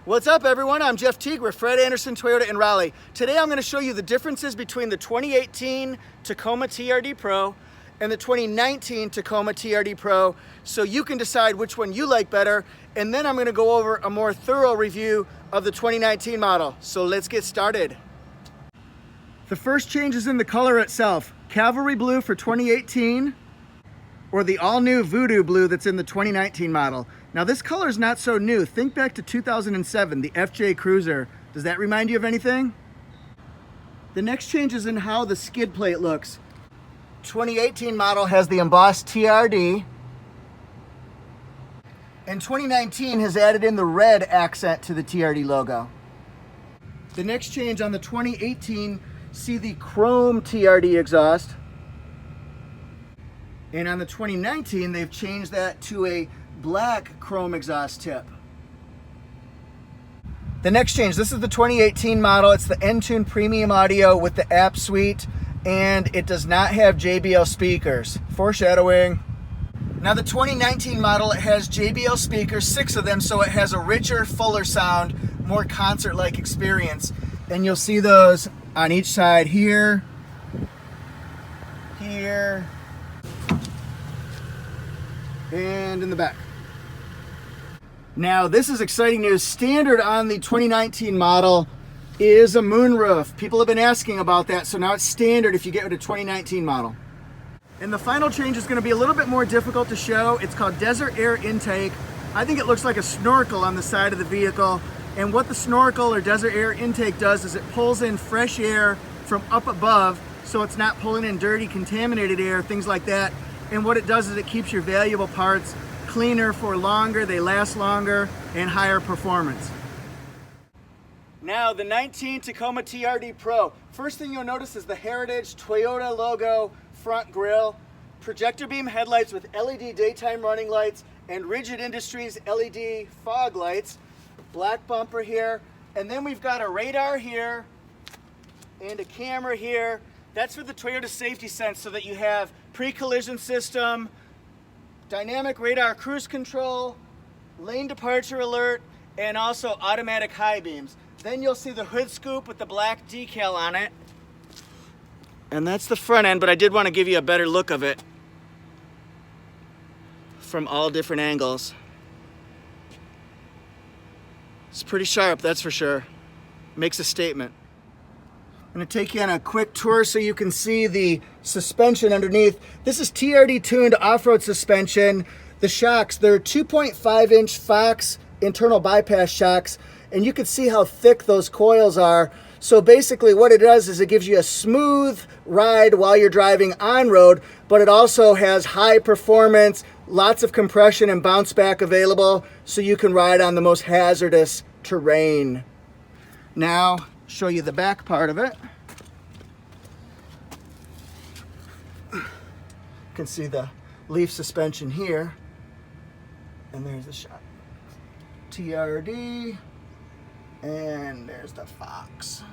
What's up, everyone? I'm Jeff Teague with Fred Anderson Toyota in Raleigh. Today I'm going to show you the differences between the 2018 Tacoma TRD Pro and the 2019 Tacoma TRD Pro so you can decide which one you like better, and then I'm going to go over a more thorough review of the 2019 model. So let's get started. The first change is in the color itself. Cavalry Blue for 2018 or the all-new Voodoo Blue that's in the 2019 model. Now this color is not so new. Think back to 2007, the FJ Cruiser. Does that remind you of anything? The next change is in how the skid plate looks. 2018 model has the embossed TRD, and 2019 has added in the red accent to the TRD logo. The next change on the 2018, see the chrome TRD exhaust, and on the 2019 they've changed that to a black chrome exhaust tip. The next change, this is the 2018 model. It's the Entune Premium Audio with the app suite, and it does not have JBL speakers. Foreshadowing. Now the 2019 model, it has JBL speakers, 6 of them, so it has a richer, fuller sound, more concert-like experience. And you'll see those on each side here, here, and in the back. Now this is exciting news. Standard on the 2019 model is a moonroof. People have been asking about that, so now it's standard if you get with a 2019 model. And the final change is going to be a little bit more difficult to show. It's called Desert Air Intake. I think it looks like a snorkel on the side of the vehicle, and what the snorkel or Desert Air Intake does is it pulls in fresh air from up above, so it's not pulling in dirty, contaminated air, things like that. And what it does is it keeps your valuable parts cleaner for longer, they last longer, and higher performance. Now the 19 Tacoma TRD Pro. First thing you'll notice is the Heritage Toyota logo front grille, projector beam headlights with LED daytime running lights, and Rigid Industries LED fog lights. Black bumper here, and then we've got a radar here and a camera here. That's for the Toyota Safety Sense, so that you have pre-collision system, dynamic radar cruise control, lane departure alert, and also automatic high beams. Then you'll see the hood scoop with the black decal on it. And that's the front end, but I did want to give you a better look of it from all different angles. It's pretty sharp, that's for sure. Makes a statement. I'm going to take you on a quick tour so you can see the suspension underneath. This is TRD tuned off-road suspension. The shocks, they're 2.5-inch Fox internal bypass shocks, and you can see how thick those coils are. So basically what it does is it gives you a smooth ride while you're driving on-road, but it also has high performance, lots of compression and bounce back available, so you can ride on the most hazardous terrain. Now, show you the back part of it. You can see the leaf suspension here, and there's the shot. TRD, and there's the Fox.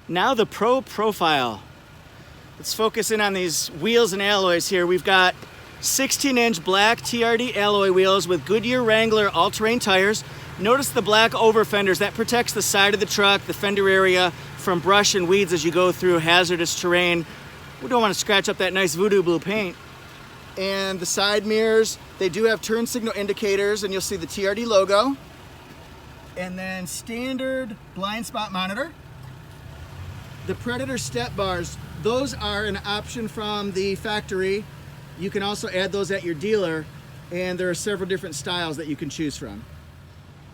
Now the Pro profile. Let's focus in on these wheels and alloys here. We've got 16-inch black TRD alloy wheels with Goodyear Wrangler all-terrain tires. Notice the black over fenders. That protects the side of the truck, the fender area, from brush and weeds as you go through hazardous terrain. We don't want to scratch up that nice Voodoo Blue paint. And the side mirrors, they do have turn signal indicators, and you'll see the TRD logo. And then standard blind spot monitor. The Predator step bars, those are an option from the factory. You can also add those at your dealer, and there are several different styles that you can choose from.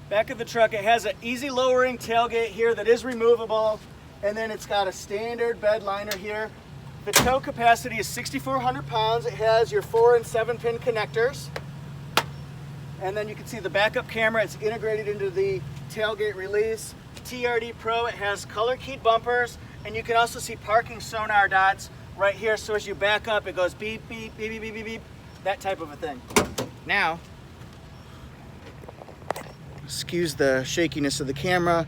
Back of the truck, it has an easy lowering tailgate here that is removable, and then it's got a standard bed liner here. The tow capacity is 6,400 pounds. It has your 4 and 7 pin connectors. And then you can see the backup camera. It's integrated into the tailgate release. TRD Pro, it has color keyed bumpers, and you can also see parking sonar dots right here. So as you back up, it goes beep, beep, beep, beep, beep, beep, beep, that type of a thing. Now, excuse the shakiness of the camera.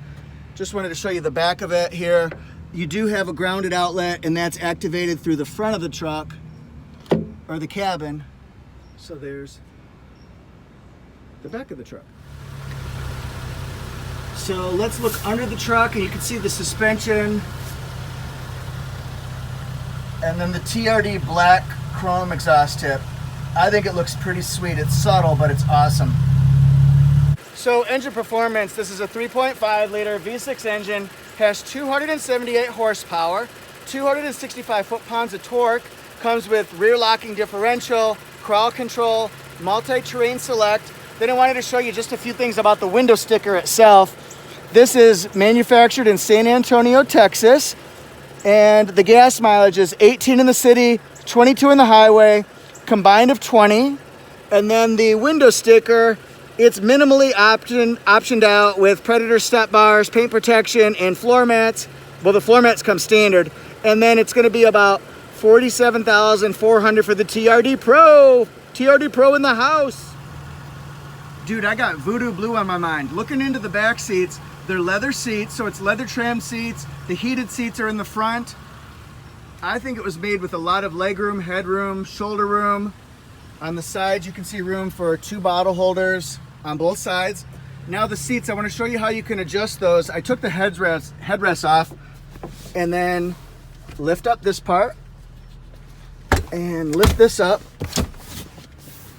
Just wanted to show you the back of it here. You do have a grounded outlet, and that's activated through the front of the truck or the cabin. So there's the back of the truck. So let's look under the truck and you can see the suspension. And then the TRD black chrome exhaust tip. I think it looks pretty sweet. It's subtle, but it's awesome. So engine performance, this is a 3.5 liter V6 engine, has 278 horsepower, 265 foot-pounds of torque, comes with rear locking differential, crawl control, multi-terrain select. Then I wanted to show you just a few things about the window sticker itself. This is manufactured in San Antonio, Texas, and the gas mileage is 18 in the city, 22 in the highway, combined of 20. And then the window sticker, it's minimally optioned out with Predator step bars, paint protection, and floor mats. Well, the floor mats come standard. And then it's gonna be about $47,400 for the TRD Pro. TRD Pro in the house. Dude, I got voodoo blue on my mind. Looking into the back seats, they're leather seats, so it's leather trim seats. The heated seats are in the front. I think it was made with a lot of legroom, headroom, shoulder room. On the sides, you can see room for 2 bottle holders on both sides. Now the seats, I want to show you how you can adjust those. I took the headrest off and then lift up this part and lift this up.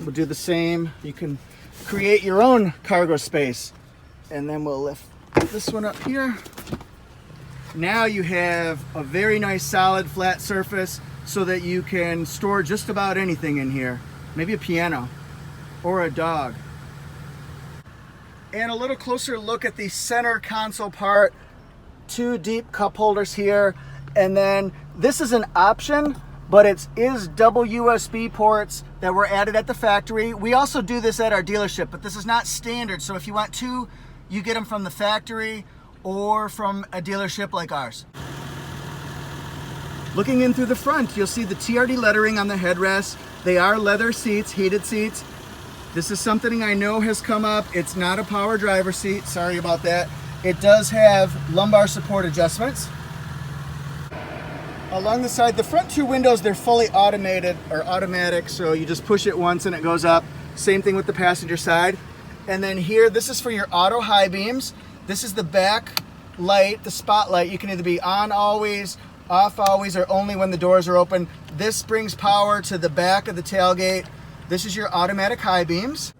We'll do the same. You can create your own cargo space. And then we'll lift this one up here. Now you have a very nice solid flat surface so that you can store just about anything in here. Maybe a piano or a dog. And a little closer look at the center console part. 2 deep cup holders here. And then this is an option, but it is double USB ports that were added at the factory. We also do this at our dealership, but this is not standard. So if you want 2, you get them from the factory or from a dealership like ours. Looking in through the front, you'll see the TRD lettering on the headrest. They are leather seats, heated seats. This is something I know has come up. It's not a power driver seat, sorry about that. It does have lumbar support adjustments. Along the side, the front 2 windows, they're fully automated or automatic, so you just push it once and it goes up. Same thing with the passenger side. And then here, this is for your auto high beams. This is the back light, the spotlight. You can either be on always, off always, or only when the doors are open. This brings power to the back of the tailgate. This is your automatic high beams.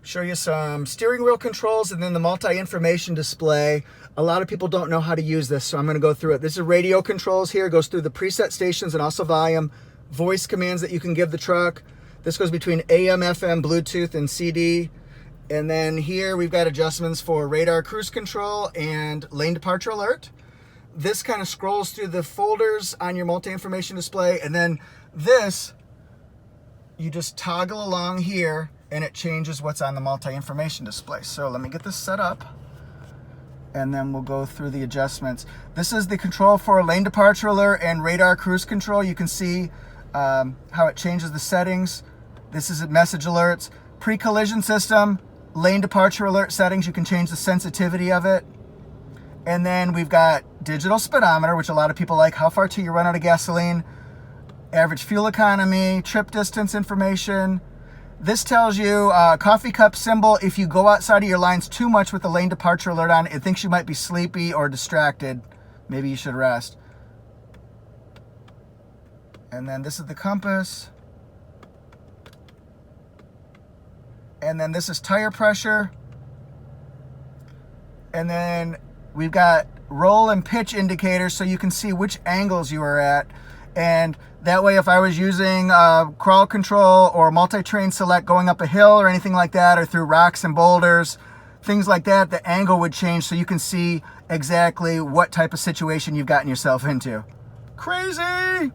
Show you some steering wheel controls and then the multi-information display. A lot of people don't know how to use this, so I'm going to go through it. This is radio controls here. It goes through the preset stations and also volume. Voice commands that you can give the truck. This goes between AM, FM, Bluetooth, and CD. And then here we've got adjustments for radar cruise control and lane departure alert. This kind of scrolls through the folders on your multi-information display. And then this, you just toggle along here and it changes what's on the multi-information display. So let me get this set up and then we'll go through the adjustments. This is the control for lane departure alert and radar cruise control. You can see how it changes the settings. This is message alerts, pre-collision system, lane departure alert settings. You can change the sensitivity of it. And then we've got digital speedometer, which a lot of people like. How far till you run out of gasoline, average fuel economy, trip distance information. This tells you coffee cup symbol. If you go outside of your lines too much with the lane departure alert on, it thinks you might be sleepy or distracted. Maybe you should rest. And then this is the compass. And then this is tire pressure. And then we've got roll and pitch indicators so you can see which angles you are at. And that way, if I was using crawl control or multi-terrain select going up a hill or anything like that, or through rocks and boulders, things like that, the angle would change so you can see exactly what type of situation you've gotten yourself into. Crazy!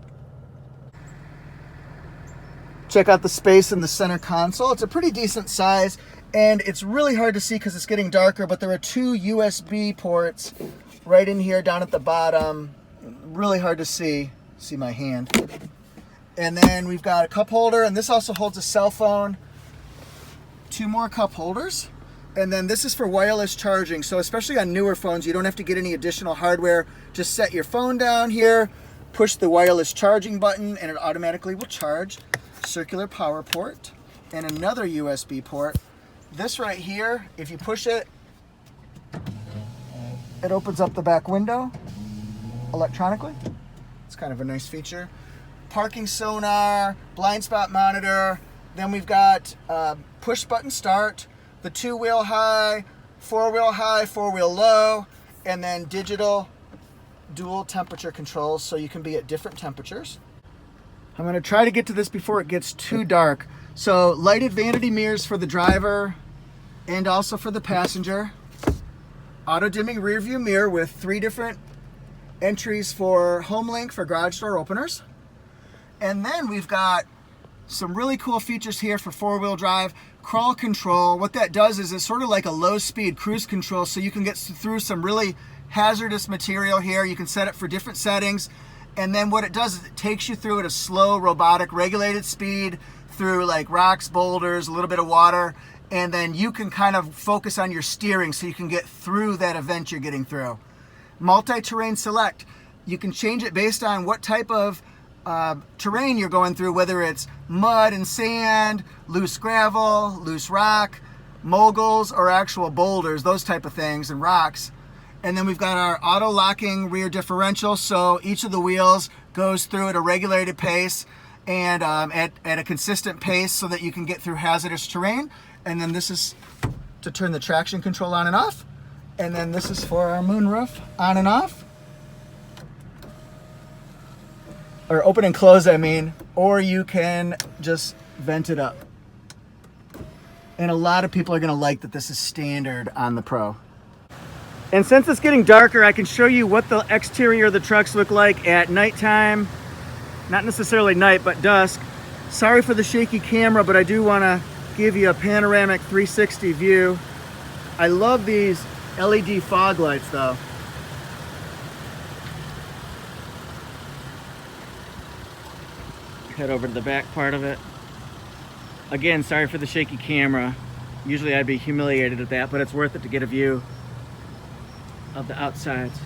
Check out the space in the center console. It's a pretty decent size, and it's really hard to see because it's getting darker, but there are 2 USB ports right in here down at the bottom. Really hard to see my hand. And then we've got a cup holder, and this also holds a cell phone. 2 more cup holders. And then this is for wireless charging. So especially on newer phones, you don't have to get any additional hardware. Just set your phone down here, push the wireless charging button, and it automatically will charge. Circular power port and another USB port. This right here, if you push it, It opens up the back window electronically. It's kind of a nice feature. Parking sonar, blind spot monitor. Then we've got push button start, the 2-wheel high, 4-wheel low, and then digital dual temperature controls so you can be at different temperatures. I'm going to try to get to this before it gets too dark. So lighted vanity mirrors for the driver and also for the passenger. Auto dimming rear view mirror with 3 different entries for home link for garage door openers. And then we've got some really cool features here for 4-wheel drive. Crawl control. What that does is it's sort of like a low speed cruise control, so you can get through some really hazardous material here. You can set it for different settings. And then what it does is it takes you through at a slow, robotic, regulated speed through like rocks, boulders, a little bit of water. And then you can kind of focus on your steering so you can get through that event you're getting through. Multi-terrain select. You can change it based on what type of terrain you're going through, whether it's mud and sand, loose gravel, loose rock, moguls, or actual boulders, those type of things, and rocks. And then we've got our auto locking rear differential, so each of the wheels goes through at a regulated pace and at a consistent pace so that you can get through hazardous terrain. And then this is to turn the traction control on and off. And then this is for our moonroof on and off. Or open and close, I mean. Or you can just vent it up. And a lot of people are going to like that this is standard on the Pro. And since it's getting darker, I can show you what the exterior of the trucks look like at nighttime. Not necessarily night, but dusk. Sorry for the shaky camera, but I do want to give you a panoramic 360 view. I love these LED fog lights though. Head over to the back part of it. Again, sorry for the shaky camera. Usually I'd be humiliated at that, but it's worth it to get a view of the outsides.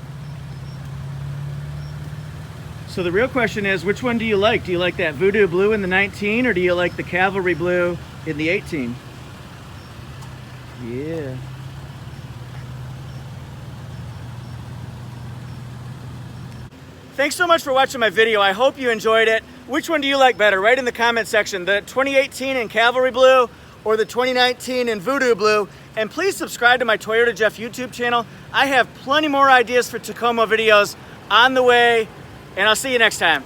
So the real question is, which one do you like? Do you like that Voodoo Blue in the 19, or do you like the Cavalry Blue in the 18? Yeah. Thanks so much for watching my video. I hope you enjoyed it. Which one do you like better? Write in the comment section, the 2018 in Cavalry Blue or the 2019 in Voodoo Blue. And please subscribe to my Toyota Jeff YouTube channel. I have plenty more ideas for Tacoma videos on the way, and I'll see you next time.